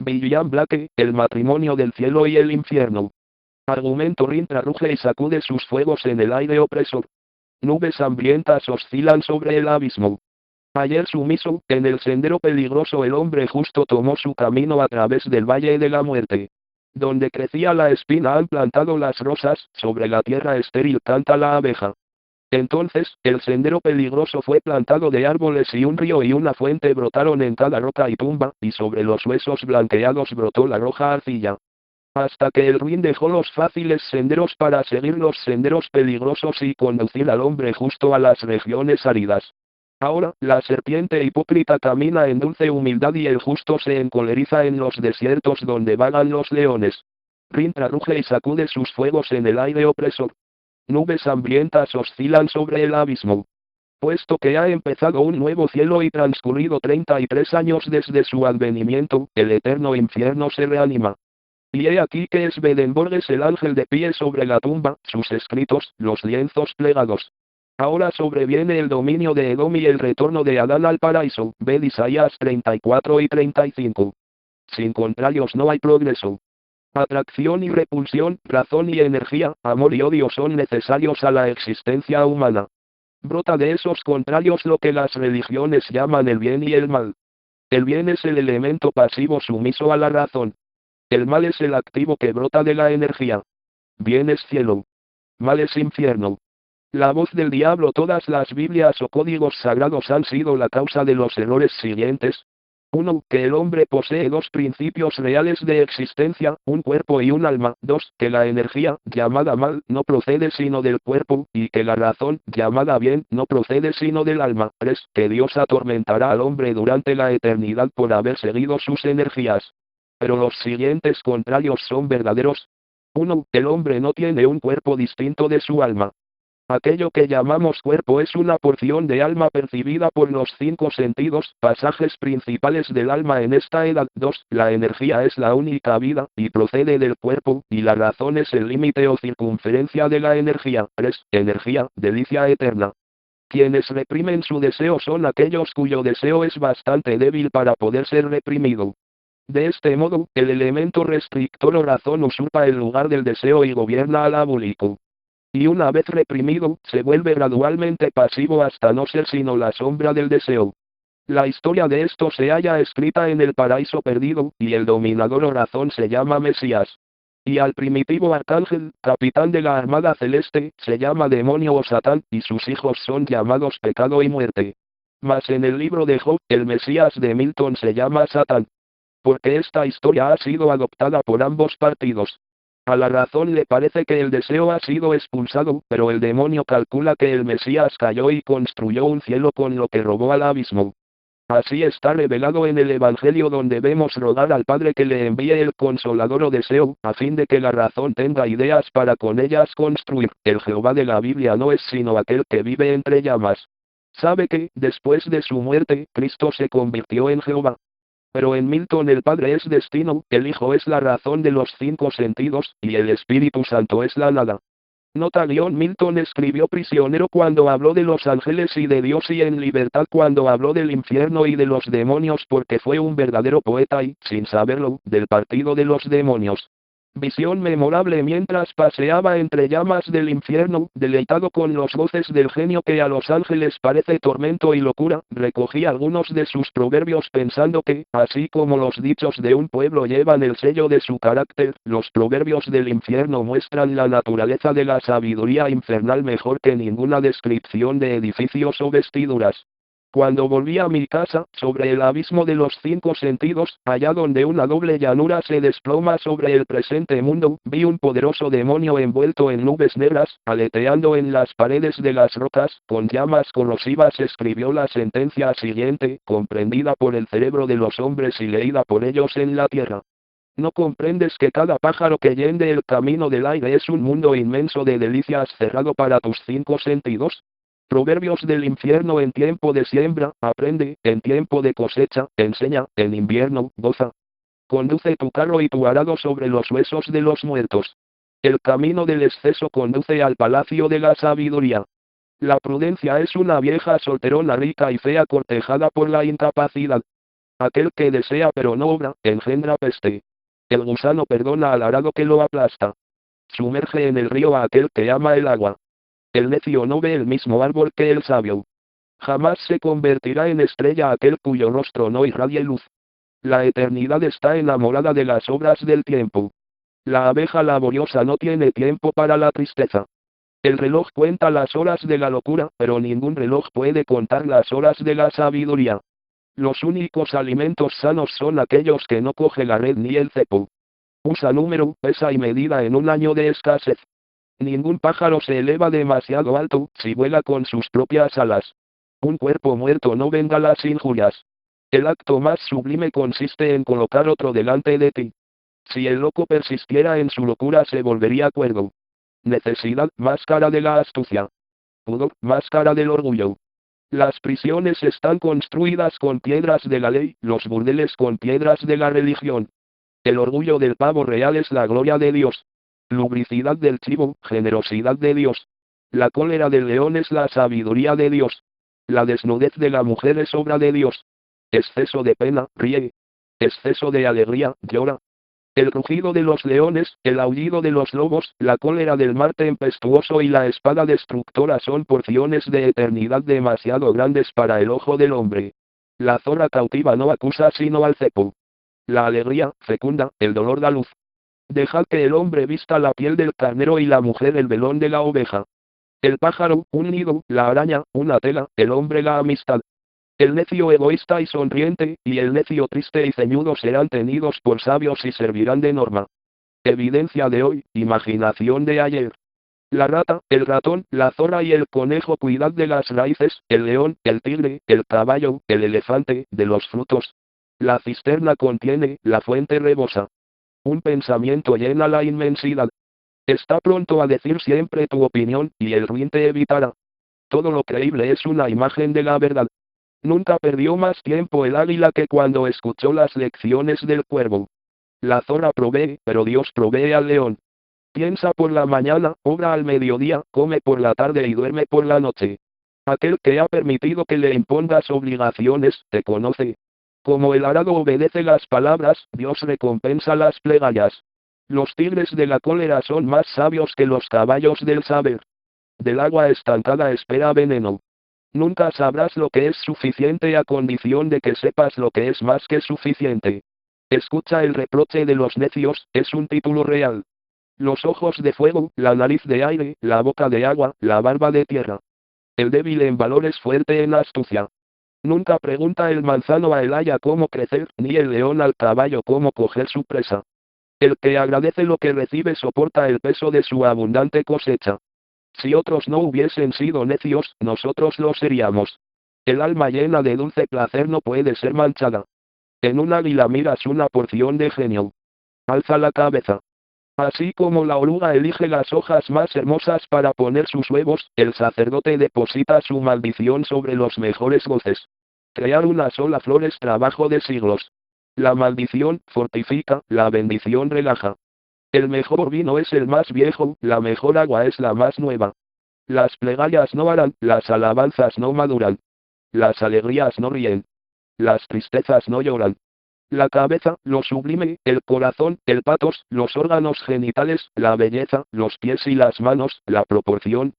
William Blake, El matrimonio del cielo y el infierno. Argumento: Rintrah ruge y sacude sus fuegos en el aire opresor. Nubes hambrientas oscilan sobre el abismo. Ayer sumiso, en el sendero peligroso el hombre justo tomó su camino a través del valle de la muerte. Donde crecía la espina han plantado las rosas, sobre la tierra estéril canta la abeja. Entonces, el sendero peligroso fue plantado de árboles y un río y una fuente brotaron en cada roca y tumba, y sobre los huesos blanqueados brotó la roja arcilla. Hasta que el ruin dejó los fáciles senderos para seguir los senderos peligrosos y conducir al hombre justo a las regiones áridas. Ahora, la serpiente hipócrita camina en dulce humildad y el justo se encoleriza en los desiertos donde vagan los leones. Rintrah ruge y sacude sus fuegos en el aire opresor. Nubes hambrientas oscilan sobre el abismo. Puesto que ha empezado un nuevo cielo y transcurrido 33 años desde su advenimiento, el eterno infierno se reanima. Y he aquí que es Swedenborg el ángel de pie sobre la tumba, sus escritos, los lienzos plegados. Ahora sobreviene el dominio de Edom y el retorno de Adán al paraíso, ved Isaías 34 y 35. Sin contrarios no hay progreso. Atracción y repulsión, razón y energía, amor y odio son necesarios a la existencia humana. Brota de esos contrarios lo que las religiones llaman el bien y el mal. El bien es el elemento pasivo sumiso a la razón. El mal es el activo que brota de la energía. Bien es cielo. Mal es infierno. La voz del diablo. Todas las Biblias o códigos sagrados han sido la causa de los errores siguientes. 1. Que el hombre posee dos principios reales de existencia, un cuerpo y un alma. 2. Que la energía, llamada mal, no procede sino del cuerpo, y que la razón, llamada bien, no procede sino del alma. 3. Que Dios atormentará al hombre durante la eternidad por haber seguido sus energías. Pero los siguientes contrarios son verdaderos. 1. El hombre no tiene un cuerpo distinto de su alma. Aquello que llamamos cuerpo es una porción de alma percibida por los 5 sentidos, pasajes principales del alma en esta edad. 2. La energía es la única vida, y procede del cuerpo, y la razón es el límite o circunferencia de la energía. 3. Energía, delicia eterna. Quienes reprimen su deseo son aquellos cuyo deseo es bastante débil para poder ser reprimido. De este modo, el elemento restrictor o razón usurpa el lugar del deseo y gobierna al abúlico. Y una vez reprimido, se vuelve gradualmente pasivo hasta no ser sino la sombra del deseo. La historia de esto se halla escrita en el paraíso perdido, y el dominador o razón se llama Mesías. Y al primitivo arcángel, capitán de la armada celeste, se llama demonio o Satán, y sus hijos son llamados pecado y muerte. Mas en el libro de Job, el Mesías de Milton se llama Satán. Porque esta historia ha sido adoptada por ambos partidos. A la razón le parece que el deseo ha sido expulsado, pero el demonio calcula que el Mesías cayó y construyó un cielo con lo que robó al abismo. Así está revelado en el Evangelio, donde vemos rogar al Padre que le envíe el consolador o deseo, a fin de que la razón tenga ideas para con ellas construir. El Jehová de la Biblia no es sino aquel que vive entre llamas. Sabe que, después de su muerte, Cristo se convirtió en Jehová. Pero en Milton el Padre es destino, el Hijo es la razón de los 5 sentidos, y el Espíritu Santo es la nada. Nota: Milton escribió prisionero cuando habló de los ángeles y de Dios, y en libertad cuando habló del infierno y de los demonios, porque fue un verdadero poeta y, sin saberlo, del partido de los demonios. Visión memorable mientras paseaba entre llamas del infierno, deleitado con los goces del genio que a los ángeles parece tormento y locura, recogí algunos de sus proverbios pensando que, así como los dichos de un pueblo llevan el sello de su carácter, los proverbios del infierno muestran la naturaleza de la sabiduría infernal mejor que ninguna descripción de edificios o vestiduras. Cuando volví a mi casa, sobre el abismo de los 5 sentidos, allá donde una doble llanura se desploma sobre el presente mundo, vi un poderoso demonio envuelto en nubes negras, aleteando en las paredes de las rocas, con llamas corrosivas. Escribió la sentencia siguiente, comprendida por el cerebro de los hombres y leída por ellos en la tierra. ¿No comprendes que cada pájaro que yende el camino del aire es un mundo inmenso de delicias cerrado para tus 5 sentidos? Proverbios del infierno: en tiempo de siembra, aprende; en tiempo de cosecha, enseña; en invierno, goza. Conduce tu carro y tu arado sobre los huesos de los muertos. El camino del exceso conduce al palacio de la sabiduría. La prudencia es una vieja solterona rica y fea cortejada por la incapacidad. Aquel que desea pero no obra, engendra peste. El gusano perdona al arado que lo aplasta. Sumerge en el río a aquel que ama el agua. El necio no ve el mismo árbol que el sabio. Jamás se convertirá en estrella aquel cuyo rostro no irradie luz. La eternidad está enamorada de las obras del tiempo. La abeja laboriosa no tiene tiempo para la tristeza. El reloj cuenta las horas de la locura, pero ningún reloj puede contar las horas de la sabiduría. Los únicos alimentos sanos son aquellos que no coge la red ni el cepo. Usa número, pesa y medida en un año de escasez. Ningún pájaro se eleva demasiado alto, si vuela con sus propias alas. Un cuerpo muerto no venga las injurias. El acto más sublime consiste en colocar otro delante de ti. Si el loco persistiera en su locura se volvería cuerdo. Necesidad, máscara de la astucia. Pudor, máscara del orgullo. Las prisiones están construidas con piedras de la ley, los burdeles con piedras de la religión. El orgullo del pavo real es la gloria de Dios. Lubricidad del chivo, generosidad de Dios. La cólera del león es la sabiduría de Dios. La desnudez de la mujer es obra de Dios. Exceso de pena, ríe. Exceso de alegría, llora. El rugido de los leones, el aullido de los lobos, la cólera del mar tempestuoso y la espada destructora son porciones de eternidad demasiado grandes para el ojo del hombre. La zorra cautiva no acusa sino al cepo. La alegría, fecunda, el dolor da luz. Dejad que el hombre vista la piel del carnero y la mujer el velón de la oveja. El pájaro, un nido, la araña, una tela, el hombre la amistad. El necio egoísta y sonriente, y el necio triste y ceñudo serán tenidos por sabios y servirán de norma. Evidencia de hoy, imaginación de ayer. La rata, el ratón, la zorra y el conejo cuidad de las raíces, el león, el tigre, el caballo, el elefante, de los frutos. La cisterna contiene, la fuente rebosa. Un pensamiento llena la inmensidad. Está pronto a decir siempre tu opinión, y el ruin te evitará. Todo lo creíble es una imagen de la verdad. Nunca perdió más tiempo el águila que cuando escuchó las lecciones del cuervo. La zorra provee, pero Dios provee al león. Piensa por la mañana, obra al mediodía, come por la tarde y duerme por la noche. Aquel que ha permitido que le impongas obligaciones, te conoce. Como el arado obedece las palabras, Dios recompensa las plegarias. Los tigres de la cólera son más sabios que los caballos del saber. Del agua estancada espera veneno. Nunca sabrás lo que es suficiente a condición de que sepas lo que es más que suficiente. Escucha el reproche de los necios, es un título real. Los ojos de fuego, la nariz de aire, la boca de agua, la barba de tierra. El débil en valor es fuerte en astucia. Nunca pregunta el manzano a el haya cómo crecer, ni el león al caballo cómo coger su presa. El que agradece lo que recibe soporta el peso de su abundante cosecha. Si otros no hubiesen sido necios, nosotros lo seríamos. El alma llena de dulce placer no puede ser manchada. En un águila miras una porción de genio. Alza la cabeza. Así como la oruga elige las hojas más hermosas para poner sus huevos, el sacerdote deposita su maldición sobre los mejores goces. Crear una sola flor es trabajo de siglos. La maldición fortifica, la bendición relaja. El mejor vino es el más viejo, la mejor agua es la más nueva. Las plegarias no harán, las alabanzas no maduran. Las alegrías no ríen. Las tristezas no lloran. La cabeza, lo sublime, el corazón, el patos, los órganos genitales, la belleza, los pies y las manos, la proporción.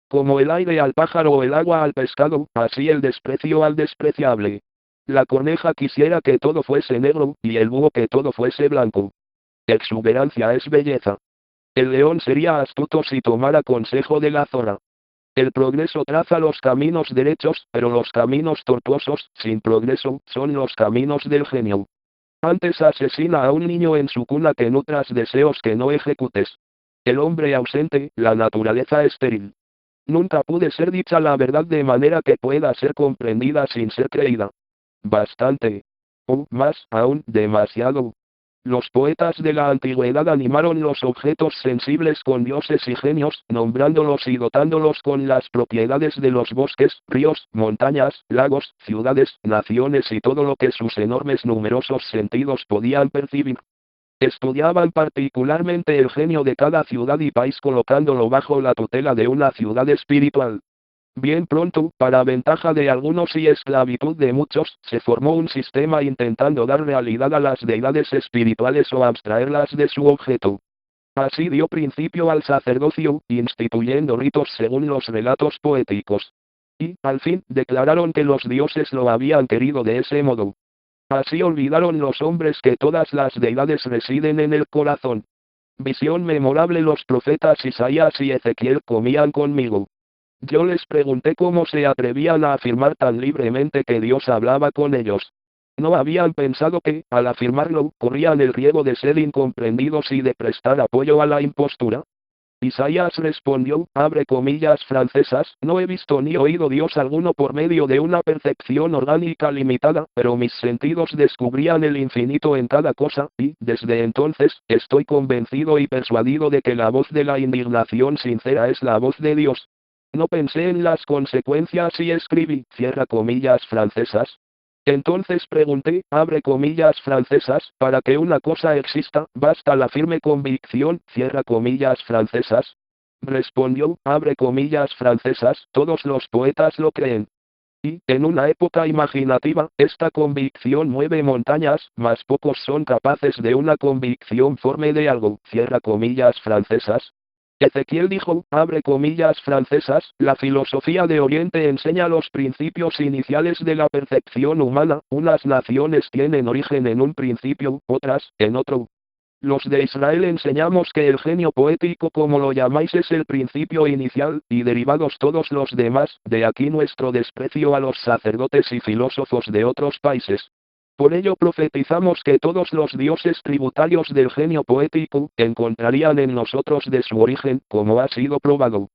Como el aire al pájaro o el agua al pescado, así el desprecio al despreciable. La coneja quisiera que todo fuese negro, y el búho que todo fuese blanco. Exuberancia es belleza. El león sería astuto si tomara consejo de la zorra. El progreso traza los caminos derechos, pero los caminos tortuosos, sin progreso, son los caminos del genio. Antes asesina a un niño en su cuna que nutras deseos que no ejecutes. El hombre ausente, la naturaleza estéril. Nunca pude ser dicha la verdad de manera que pueda ser comprendida sin ser creída. Bastante. O, más aún, demasiado. Los poetas de la antigüedad animaron los objetos sensibles con dioses y genios, nombrándolos y dotándolos con las propiedades de los bosques, ríos, montañas, lagos, ciudades, naciones y todo lo que sus enormes numerosos sentidos podían percibir. Estudiaban particularmente el genio de cada ciudad y país colocándolo bajo la tutela de una ciudad espiritual. Bien pronto, para ventaja de algunos y esclavitud de muchos, se formó un sistema intentando dar realidad a las deidades espirituales o abstraerlas de su objeto. Así dio principio al sacerdocio, instituyendo ritos según los relatos poéticos. Y, al fin, declararon que los dioses lo habían querido de ese modo. Así olvidaron los hombres que todas las deidades residen en el corazón. Visión memorable: los profetas Isaías y Ezequiel comían conmigo. Yo les pregunté cómo se atrevían a afirmar tan libremente que Dios hablaba con ellos. ¿No habían pensado que, al afirmarlo, corrían el riesgo de ser incomprendidos y de prestar apoyo a la impostura? Isaías respondió, abre comillas francesas, no he visto ni oído Dios alguno por medio de una percepción orgánica limitada, pero mis sentidos descubrían el infinito en cada cosa, y, desde entonces, estoy convencido y persuadido de que la voz de la indignación sincera es la voz de Dios. No pensé en las consecuencias y escribí, cierra comillas francesas. Entonces pregunté, abre comillas francesas, para que una cosa exista, basta la firme convicción, cierra comillas francesas. Respondió, abre comillas francesas, todos los poetas lo creen. Y, en una época imaginativa, esta convicción mueve montañas, mas pocos son capaces de una convicción firme de algo, cierra comillas francesas. Ezequiel dijo, abre comillas francesas, la filosofía de Oriente enseña los principios iniciales de la percepción humana, unas naciones tienen origen en un principio, otras, en otro. Los de Israel enseñamos que el genio poético, como lo llamáis, es el principio inicial, y derivados todos los demás, de aquí nuestro desprecio a los sacerdotes y filósofos de otros países. Por ello profetizamos que todos los dioses tributarios del genio poético, encontrarían en nosotros de su origen, como ha sido probado.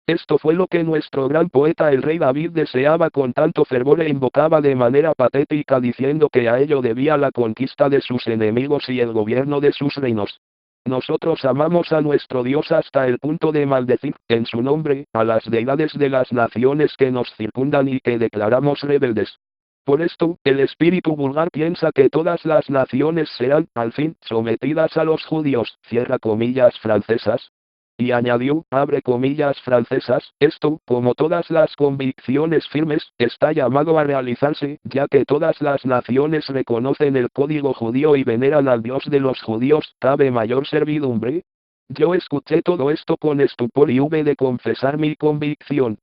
Esto fue lo que nuestro gran poeta el rey David deseaba con tanto fervor e invocaba de manera patética diciendo que a ello debía la conquista de sus enemigos y el gobierno de sus reinos. Nosotros amamos a nuestro Dios hasta el punto de maldecir, en su nombre, a las deidades de las naciones que nos circundan y que declaramos rebeldes. Por esto, el espíritu vulgar piensa que todas las naciones serán, al fin, sometidas a los judíos, cierra comillas francesas. Y añadió, abre comillas francesas, esto, como todas las convicciones firmes, está llamado a realizarse, ya que todas las naciones reconocen el código judío y veneran al Dios de los judíos, ¿cabe mayor servidumbre? Yo escuché todo esto con estupor y hube de confesar mi convicción.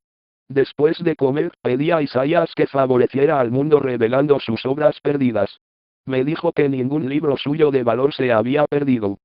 Después de comer, pedí a Isaías que favoreciera al mundo revelando sus obras perdidas. Me dijo que ningún libro suyo de valor se había perdido.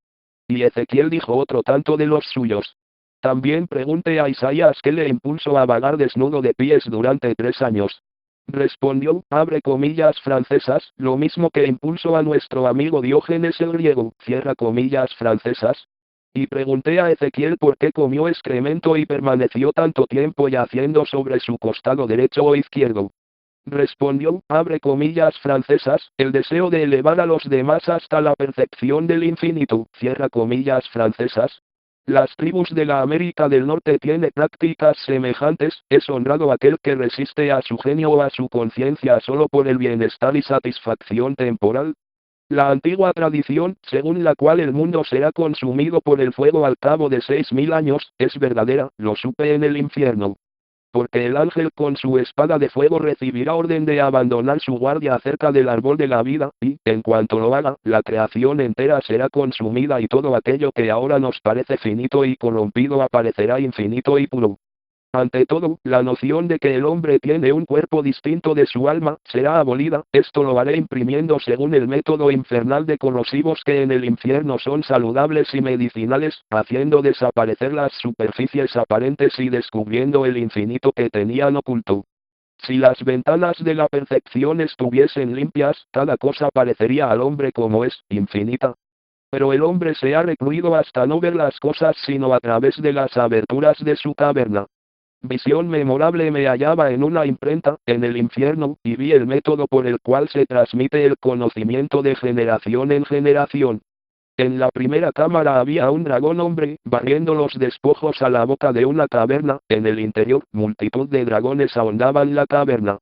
Y Ezequiel dijo otro tanto de los suyos. También pregunté a Isaías qué le impulsó a vagar desnudo de pies durante 3 años. Respondió, abre comillas francesas, lo mismo que impulsó a nuestro amigo Diógenes el griego, cierra comillas francesas. Y pregunté a Ezequiel por qué comió excremento y permaneció tanto tiempo yaciendo sobre su costado derecho o izquierdo. Respondió, abre comillas francesas, el deseo de elevar a los demás hasta la percepción del infinito, cierra comillas francesas. Las tribus de la América del Norte tienen prácticas semejantes, es honrado aquel que resiste a su genio o a su conciencia solo por el bienestar y satisfacción temporal. La antigua tradición, según la cual el mundo será consumido por el fuego al cabo de 6000 años, es verdadera, lo supe en el infierno. Porque el ángel con su espada de fuego recibirá orden de abandonar su guardia acerca del árbol de la vida, y, en cuanto lo haga, la creación entera será consumida y todo aquello que ahora nos parece finito y corrompido aparecerá infinito y puro. Ante todo, la noción de que el hombre tiene un cuerpo distinto de su alma, será abolida, esto lo haré imprimiendo según el método infernal de corrosivos que en el infierno son saludables y medicinales, haciendo desaparecer las superficies aparentes y descubriendo el infinito que tenían oculto. Si las ventanas de la percepción estuviesen limpias, cada cosa parecería al hombre como es, infinita. Pero el hombre se ha recluido hasta no ver las cosas sino a través de las aberturas de su caverna. Visión memorable: me hallaba en una imprenta, en el infierno, y vi el método por el cual se transmite el conocimiento de generación en generación. En la primera cámara había un dragón hombre, barriendo los despojos a la boca de una caverna, en el interior, multitud de dragones ahondaban la caverna.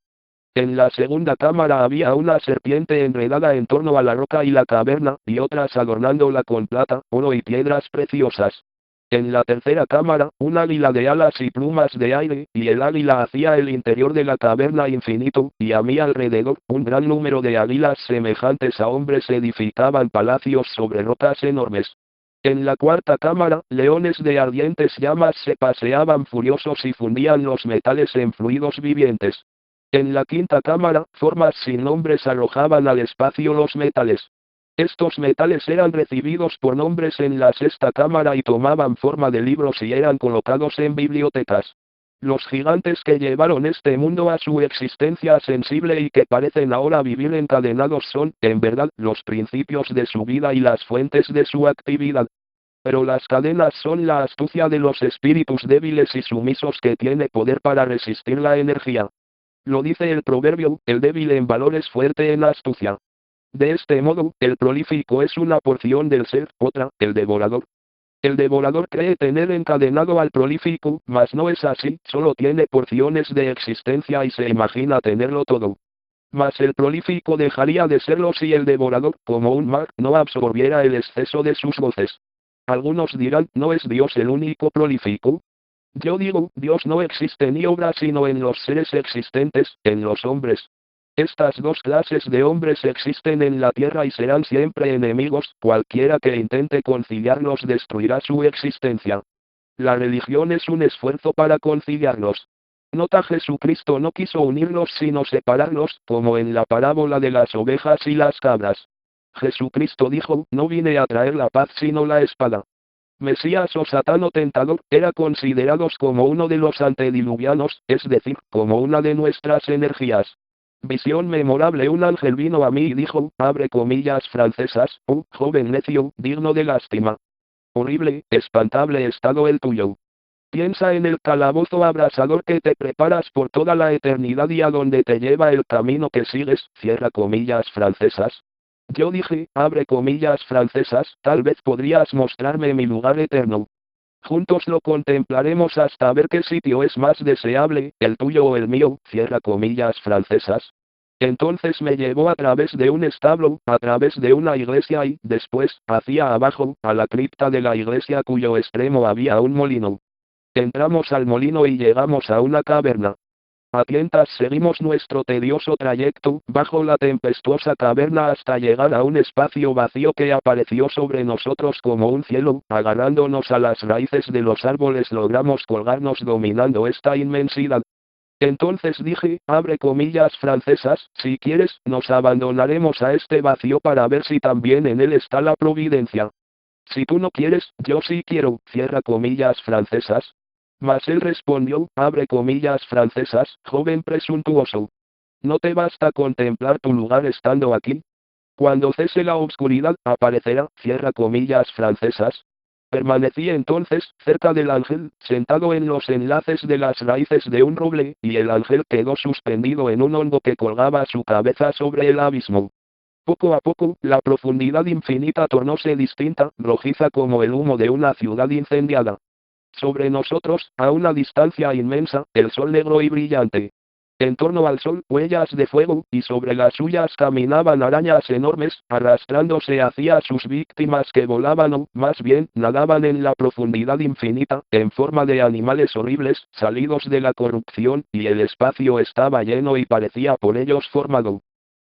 En la segunda cámara había una serpiente enredada en torno a la roca y la caverna, y otras adornándola con plata, oro y piedras preciosas. En la tercera cámara, un águila de alas y plumas de aire, y el águila hacía el interior de la caverna infinito, y a mi alrededor, un gran número de águilas semejantes a hombres edificaban palacios sobre rocas enormes. En la cuarta cámara, leones de ardientes llamas se paseaban furiosos y fundían los metales en fluidos vivientes. En la quinta cámara, formas sin nombres arrojaban al espacio los metales. Estos metales eran recibidos por nombres en la sexta cámara y tomaban forma de libros y eran colocados en bibliotecas. Los gigantes que llevaron este mundo a su existencia sensible y que parecen ahora vivir encadenados son, en verdad, los principios de su vida y las fuentes de su actividad. Pero las cadenas son la astucia de los espíritus débiles y sumisos que tiene poder para resistir la energía. Lo dice el proverbio, el débil en valor es fuerte en astucia. De este modo, el prolífico es una porción del ser, otra, el devorador. El devorador cree tener encadenado al prolífico, mas no es así, solo tiene porciones de existencia y se imagina tenerlo todo. Mas el prolífico dejaría de serlo si el devorador, como un mar, no absorbiera el exceso de sus goces. Algunos dirán, ¿no es Dios el único prolífico? Yo digo, Dios no existe ni obra sino en los seres existentes, en los hombres. Estas dos clases de hombres existen en la tierra y serán siempre enemigos, cualquiera que intente conciliarlos destruirá su existencia. La religión es un esfuerzo para conciliarlos. Nota: Jesucristo no quiso unirlos sino separarlos, como en la parábola de las ovejas y las cabras. Jesucristo dijo, no vine a traer la paz sino la espada. Mesías o Satán o tentador, era considerados como uno de los antediluvianos, es decir, como una de nuestras energías. Visión memorable: un ángel vino a mí y dijo, abre comillas francesas, oh, joven necio, digno de lástima. Horrible, espantable estado el tuyo. Piensa en el calabozo abrasador que te preparas por toda la eternidad y a donde te lleva el camino que sigues, cierra comillas francesas. Yo dije, abre comillas francesas, tal vez podrías mostrarme mi lugar eterno. Juntos lo contemplaremos hasta ver qué sitio es más deseable, el tuyo o el mío, cierra comillas francesas. Entonces me llevó a través de un establo, a través de una iglesia y, después, hacia abajo, a la cripta de la iglesia cuyo extremo había un molino. Entramos al molino y llegamos a una caverna. A tientas seguimos nuestro tedioso trayecto, bajo la tempestuosa caverna hasta llegar a un espacio vacío que apareció sobre nosotros como un cielo, agarrándonos a las raíces de los árboles logramos colgarnos dominando esta inmensidad. Entonces dije, abre comillas francesas, si quieres, nos abandonaremos a este vacío para ver si también en él está la providencia. Si tú no quieres, yo sí quiero, cierra comillas francesas. Mas él respondió, abre comillas francesas, joven presuntuoso. ¿No te basta contemplar tu lugar estando aquí? Cuando cese la oscuridad, aparecerá, cierra comillas francesas. Permanecí entonces, cerca del ángel, sentado en los enlaces de las raíces de un roble, y el ángel quedó suspendido en un hongo que colgaba su cabeza sobre el abismo. Poco a poco, la profundidad infinita tornóse distinta, rojiza como el humo de una ciudad incendiada. Sobre nosotros, a una distancia inmensa, el sol negro y brillante. En torno al sol, huellas de fuego, y sobre las suyas caminaban arañas enormes, arrastrándose hacia sus víctimas que volaban o, más bien, nadaban en la profundidad infinita, en forma de animales horribles, salidos de la corrupción, y el espacio estaba lleno y parecía por ellos formado.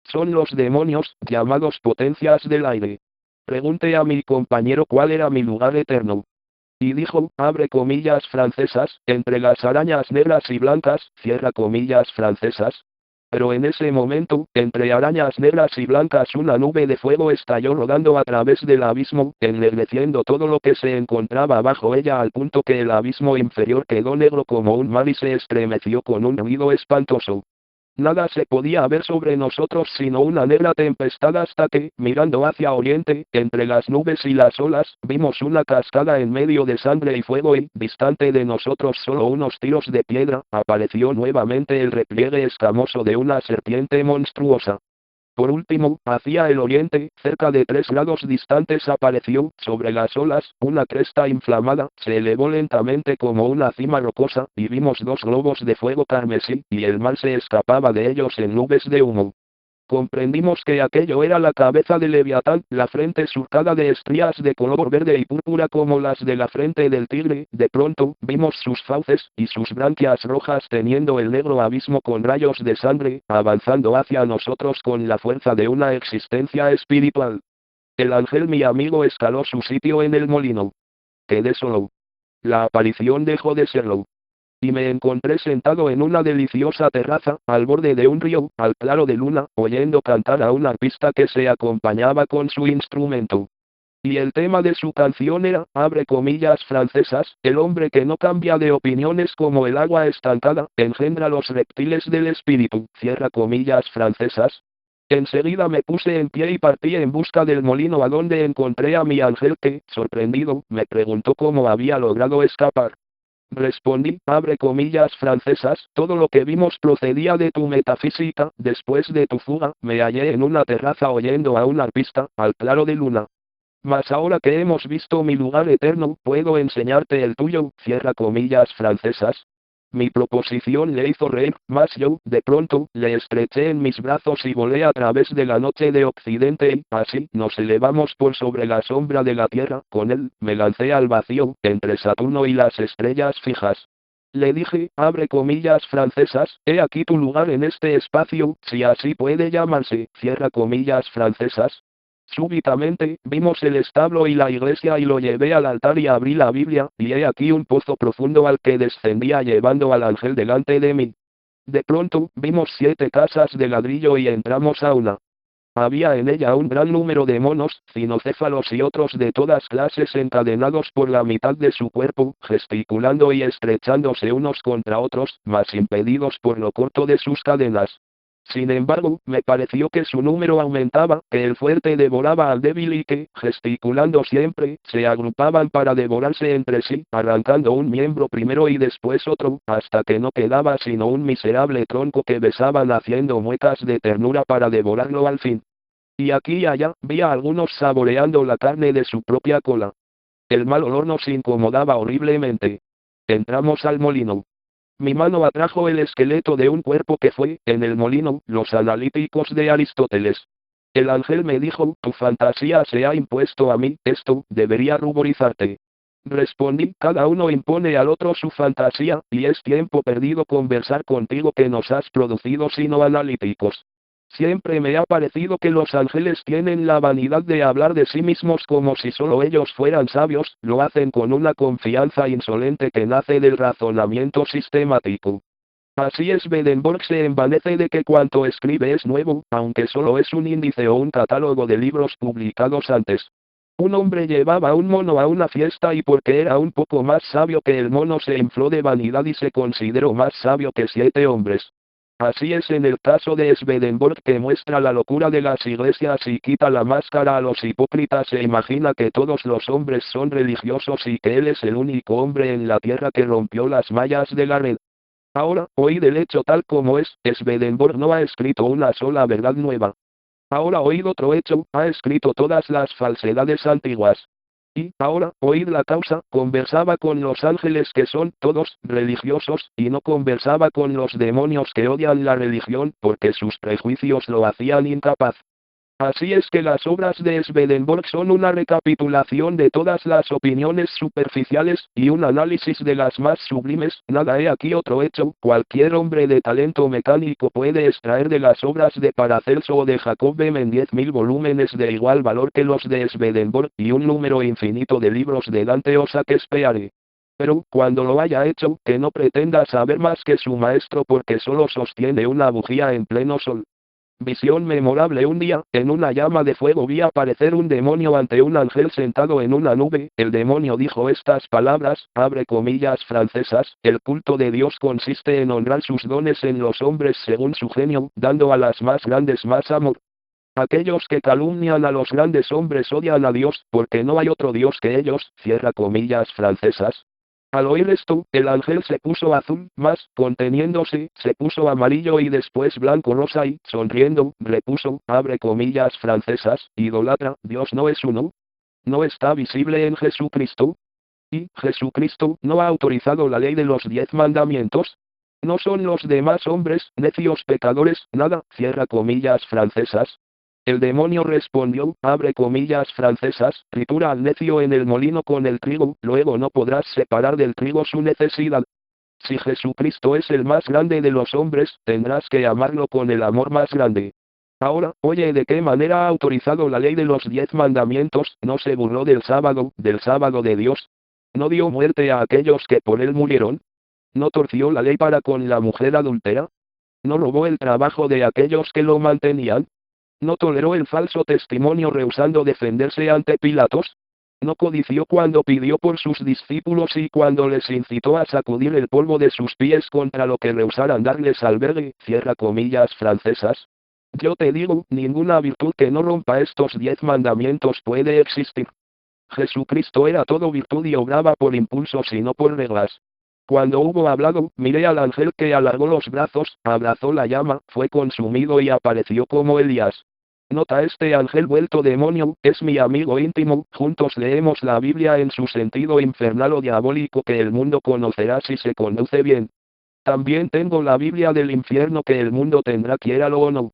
Son los demonios, llamados potencias del aire. Pregunté a mi compañero cuál era mi lugar eterno. Y dijo, abre comillas francesas, entre las arañas negras y blancas, cierra comillas francesas. Pero en ese momento, entre arañas negras y blancas una nube de fuego estalló rodando a través del abismo, ennegreciendo todo lo que se encontraba bajo ella al punto que el abismo inferior quedó negro como un mar y se estremeció con un ruido espantoso. Nada se podía ver sobre nosotros sino una negra tempestad hasta que, mirando hacia oriente, entre las nubes y las olas, vimos una cascada en medio de sangre y fuego y, distante de nosotros solo unos tiros de piedra, apareció nuevamente el repliegue escamoso de una serpiente monstruosa. Por último, hacia el oriente, cerca de 3 grados distantes apareció, sobre las olas, una cresta inflamada, se elevó lentamente como una cima rocosa, y vimos 2 globos de fuego carmesí, y el mar se escapaba de ellos en nubes de humo. Comprendimos que aquello era la cabeza de Leviatán, la frente surcada de estrías de color verde y púrpura como las de la frente del tigre. De pronto, vimos sus fauces y sus branquias rojas teniendo el negro abismo con rayos de sangre, avanzando hacia nosotros con la fuerza de una existencia espiritual. El ángel mi amigo escaló su sitio en el molino. Quedé solo. La aparición dejó de serlo. Y me encontré sentado en una deliciosa terraza, al borde de un río, al claro de luna, oyendo cantar a una arpista que se acompañaba con su instrumento. Y el tema de su canción era, abre comillas francesas, el hombre que no cambia de opiniones como el agua estancada, engendra los reptiles del espíritu, cierra comillas francesas. Enseguida me puse en pie y partí en busca del molino a donde encontré a mi ángel que, sorprendido, me preguntó cómo había logrado escapar. Respondí, abre comillas francesas, todo lo que vimos procedía de tu metafísica, después de tu fuga, me hallé en una terraza oyendo a un arpista, al claro de luna. Mas ahora que hemos visto mi lugar eterno, puedo enseñarte el tuyo, cierra comillas francesas. Mi proposición le hizo reír, mas yo, de pronto, le estreché en mis brazos y volé a través de la noche de Occidente y, así, nos elevamos por sobre la sombra de la Tierra, con él, me lancé al vacío, entre Saturno y las estrellas fijas. Le dije, abre comillas francesas, he aquí tu lugar en este espacio, si así puede llamarse, cierra comillas francesas. Súbitamente, vimos el establo y la iglesia y lo llevé al altar y abrí la Biblia, y he aquí un pozo profundo al que descendía llevando al ángel delante de mí. De pronto, vimos 7 casas de ladrillo y entramos a una. Había en ella un gran número de monos, cinocéfalos y otros de todas clases encadenados por la mitad de su cuerpo, gesticulando y estrechándose unos contra otros, mas impedidos por lo corto de sus cadenas. Sin embargo, me pareció que su número aumentaba, que el fuerte devoraba al débil y que, gesticulando siempre, se agrupaban para devorarse entre sí, arrancando un miembro primero y después otro, hasta que no quedaba sino un miserable tronco que besaban haciendo muecas de ternura para devorarlo al fin. Y aquí y allá, vi a algunos saboreando la carne de su propia cola. El mal olor nos incomodaba horriblemente. Entramos al molino. Mi mano atrajo el esqueleto de un cuerpo que fue, en el molino, los analíticos de Aristóteles. El ángel me dijo, tu fantasía se ha impuesto a mí, esto, debería ruborizarte. Respondí, cada uno impone al otro su fantasía, y es tiempo perdido conversar contigo que nos has producido sino analíticos. Siempre me ha parecido que los ángeles tienen la vanidad de hablar de sí mismos como si solo ellos fueran sabios, lo hacen con una confianza insolente que nace del razonamiento sistemático. Así es, Swedenborg se envanece de que cuanto escribe es nuevo, aunque solo es un índice o un catálogo de libros publicados antes. Un hombre llevaba un mono a una fiesta y porque era un poco más sabio que el mono se infló de vanidad y se consideró más sabio que 7 hombres. Así es en el caso de Swedenborg, que muestra la locura de las iglesias y quita la máscara a los hipócritas e imagina que todos los hombres son religiosos y que él es el único hombre en la tierra que rompió las mallas de la red. Ahora, oíd el hecho tal como es, Swedenborg no ha escrito una sola verdad nueva. Ahora oíd otro hecho, ha escrito todas las falsedades antiguas. Y, ahora, oíd la causa, conversaba con los ángeles que son, todos, religiosos, y no conversaba con los demonios que odian la religión, porque sus prejuicios lo hacían incapaz. Así es que las obras de Swedenborg son una recapitulación de todas las opiniones superficiales, y un análisis de las más sublimes. Nada, he aquí otro hecho, cualquier hombre de talento mecánico puede extraer de las obras de Paracelso o de Jacob Böhmen 10.000 volúmenes de igual valor que los de Swedenborg, y un número infinito de libros de Dante o Shakespeare. Pero, cuando lo haya hecho, que no pretenda saber más que su maestro porque solo sostiene una bujía en pleno sol. Visión memorable: un día, en una llama de fuego vi aparecer un demonio ante un ángel sentado en una nube. El demonio dijo estas palabras, abre comillas francesas, el culto de Dios consiste en honrar sus dones en los hombres según su genio, dando a las más grandes más amor. Aquellos que calumnian a los grandes hombres odian a Dios, porque no hay otro Dios que ellos, cierra comillas francesas. Al oír esto, el ángel se puso azul, mas, conteniéndose, se puso amarillo y después blanco rosa y, sonriendo, repuso, abre comillas francesas, idolatra, Dios no es uno. No está visible en Jesucristo. Y, Jesucristo, ¿no ha autorizado la ley de los 10 mandamientos? ¿No son los demás hombres, necios pecadores, nada, cierra comillas francesas? El demonio respondió, abre comillas francesas, tritura al necio en el molino con el trigo, luego no podrás separar del trigo su necesidad. Si Jesucristo es el más grande de los hombres, tendrás que amarlo con el amor más grande. Ahora, oye de qué manera ha autorizado la ley de los 10 mandamientos, no se burló del sábado de Dios. No dio muerte a aquellos que por él murieron. No torció la ley para con la mujer adúltera. No robó el trabajo de aquellos que lo mantenían. No toleró el falso testimonio rehusando defenderse ante Pilatos. No codició cuando pidió por sus discípulos y cuando les incitó a sacudir el polvo de sus pies contra lo que rehusaran darles albergue, cierra comillas francesas. Yo te digo, ninguna virtud que no rompa estos 10 mandamientos puede existir. Jesucristo era todo virtud y obraba por impulsos y no por reglas. Cuando hubo hablado, miré al ángel que alargó los brazos, abrazó la llama, fue consumido y apareció como Elías. Nota: este ángel vuelto demonio, es mi amigo íntimo, juntos leemos la Biblia en su sentido infernal o diabólico que el mundo conocerá si se conoce bien. También tengo la Biblia del infierno que el mundo tendrá quiéralo o no.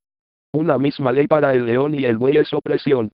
Una misma ley para el león y el buey es opresión.